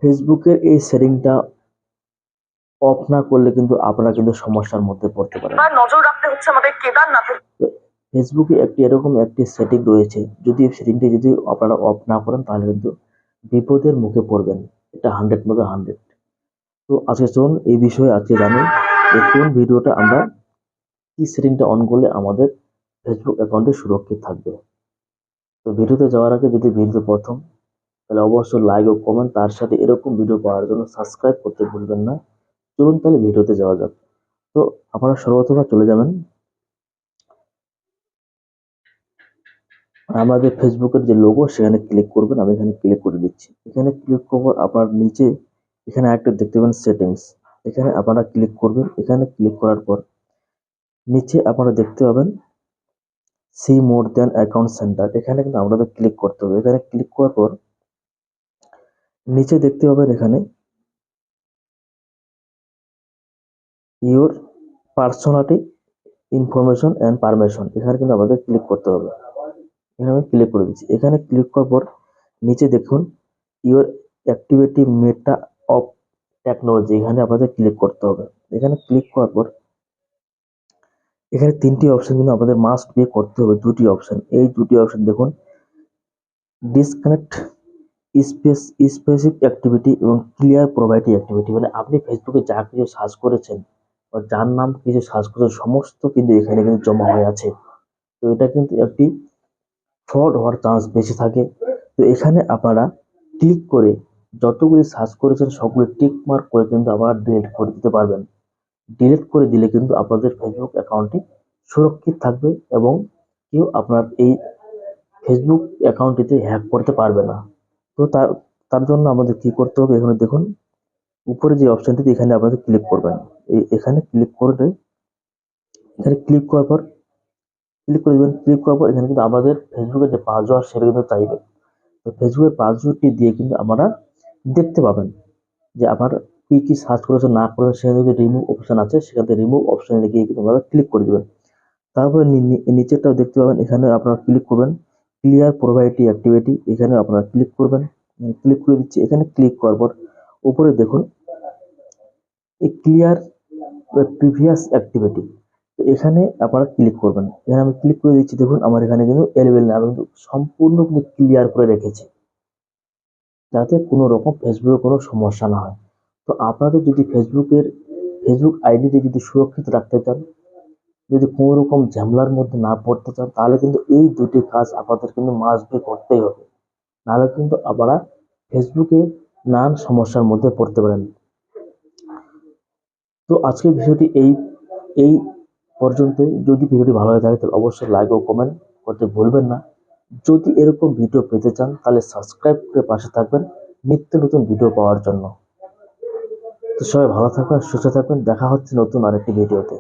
ফেসবুকের এই সেটিংটা অফ না করলে কিন্তু আপনারা কিন্তু সমস্যার মধ্যে পড়তে পারেন। নজর রাখতে হচ্ছে আমাদের কেদারনাথের। ফেসবুকে এরকম একটি সেটিং রয়েছে, যদি এই সেটিংটি যদি আপনারা অফ না করেন তাহলে কিন্তু বিপদের মুখে পড়বেন। এটা 100 তো আজকে চলুন এই বিষয়ে আজকে জানি যে কোন ভিডিওটা আমরা কি সেটিংটা অন করলে আমাদের ফেসবুক অ্যাকাউন্টে সুরক্ষিত থাকবে। তো ভিডিওতে যাওয়ার আগে যদি ভিডিও প্রথম, তাহলে অবশ্যই লাইক ও কমেন্ট, তার সাথে এরকম ভিডিও পাওয়ার জন্য সাবস্ক্রাইব করতে ভুলবেন না। চলুন তাহলে ভিডিওতে যাওয়া যাক। তো আপনারা সর্বপ্রথম চলে যাবেন আমাদের ফেসবুকের যে লোগো, সেখানে ক্লিক করবেন। আমি এখানে ক্লিক করে দিচ্ছি। এখানে ক্লিক করবার আপনার নিচে এখানে একটা দেখতে পাবেন সেটিংস, এখানে আপনারা ক্লিক করবেন। এখানে ক্লিক করার পর নিচে আপনারা দেখতে পাবেন see more than account centre, এখানে কিন্তু আপনাদের ক্লিক করতে হবে। এখানে ক্লিক করার পর নিচে দেখতে পাবেন এখানে your personality information and permission, এখানে কিন্তু আমাদের ক্লিক করতে হবে। এখানে আমি ক্লিক করে দিচ্ছি। এখানে ক্লিক করার পর নিচে দেখুন your activity meta of technology, এখানে আপনাদের ক্লিক করতে হবে। এখানে ক্লিক করার পর এখানে তিনটি অপশন কিন্তু আমাদের মাস্ট বি করতে হবে, দুটি অপশন। এই দুটি অপশন দেখুন, ডিসকানেক্ট স্পেসিফিক অ্যাক্টিভিটি এবং ক্লিয়ার প্রোভাইড অ্যাক্টিভিটি, মানে আপনি ফেসবুকে যা কিছু সার্চ করেছেন বা যার নাম কিছু সার্চ করেছেন সমস্ত কিন্তু এখানে কিন্তু জমা হয়ে আছে। তো এটা কিন্তু একটি ফ্রড হওয়ার চান্স বেশি থাকে। তো এখানে আপনারা ক্লিক করে যতগুলি সার্চ করেছেন সবগুলি টিক মার্ক করে কিন্তু আবার ডিলিট করে দিতে পারবেন। ডিলিট করে দিলে কিন্তু আপনাদের ফেসবুক অ্যাকাউন্টটি সুরক্ষিত থাকবে এবং কেউ আপনার এই ফেসবুক অ্যাকাউন্টটিতে হ্যাক করতে পারবে না। তো তার জন্য আমাদের কি করতে হবে, এখানে দেখুন উপরে যে অপশনটিতে এখানে আপনাদের ক্লিক করবেন। এখানে ক্লিক করে এখানে ক্লিক করার পর ক্লিক করে দেবেন। ক্লিক করার পর এখানে কিন্তু আমাদের ফেসবুকের যে পাসওয়ার্ড সেটা কিন্তু চাইবে। তো ফেসবুকের পাসওয়ার্ডটি দিয়ে কিন্তু আপনারা দেখতে পাবেন যে আবার কি কি সার্চ করেছেন না করেছেন। সেখানে যদি রিমুভ অপশন আছে, সেখানে রিমুভ অপশনে গিয়ে কিন্তু আপনারা ক্লিক করে দেবেন। তারপরে নিচেরটাও দেখতে পাবেন, এখানে আপনারা ক্লিক করবেন ক্লিয়ার প্রোভাইড অ্যাক্টিভিটি, এখানে আপনারা ক্লিক করবেন। ক্লিক করে দিচ্ছি। এখানে ক্লিক করার পর উপরে দেখুন এই ক্লিয়ার প্রিভিয়াস অ্যাক্টিভিটি, তো এখানে আপনারা ক্লিক করবেন। এখানে আমি ক্লিক করে দিচ্ছি। দেখুন আমার এখানে কিন্তু এভেলেবেল না, আমি কিন্তু সম্পূর্ণ কিন্তু ক্লিয়ার করে রেখেছি যাতে কোনো রকম ফেসবুকে কোনো সমস্যা না হয়। তো আপনাদের যদি ফেসবুক আইডিটি যদি সুরক্ষিত রাখতে চান, যদি কোনো রকম ঝামেলার মধ্যে না পড়তে চান, তাহলে কিন্তু এই দুটি কাজ আপনাদের কিন্তু মাস্ট বি করতেই হবে। নাহলে কিন্তু আপনারা ফেসবুকে নানান সমস্যার মধ্যে পড়তে পারেন। তো আজকের বিষয়টি এই পর্যন্তই। যদি ভিডিওটি ভালো হয়ে থাকে তাহলে অবশ্যই লাইক ও কমেন্ট করতে ভুলবেন না। যদি এরকম ভিডিও পেতে চান তাহলে সাবস্ক্রাইব করে পাশে থাকবেন নিত্য নতুন ভিডিও পাওয়ার জন্য। তো সবাই ভালো থাকবেন, সুস্থ থাকবেন। দেখা হচ্ছে নতুন আরেকটি ভিডিওতে।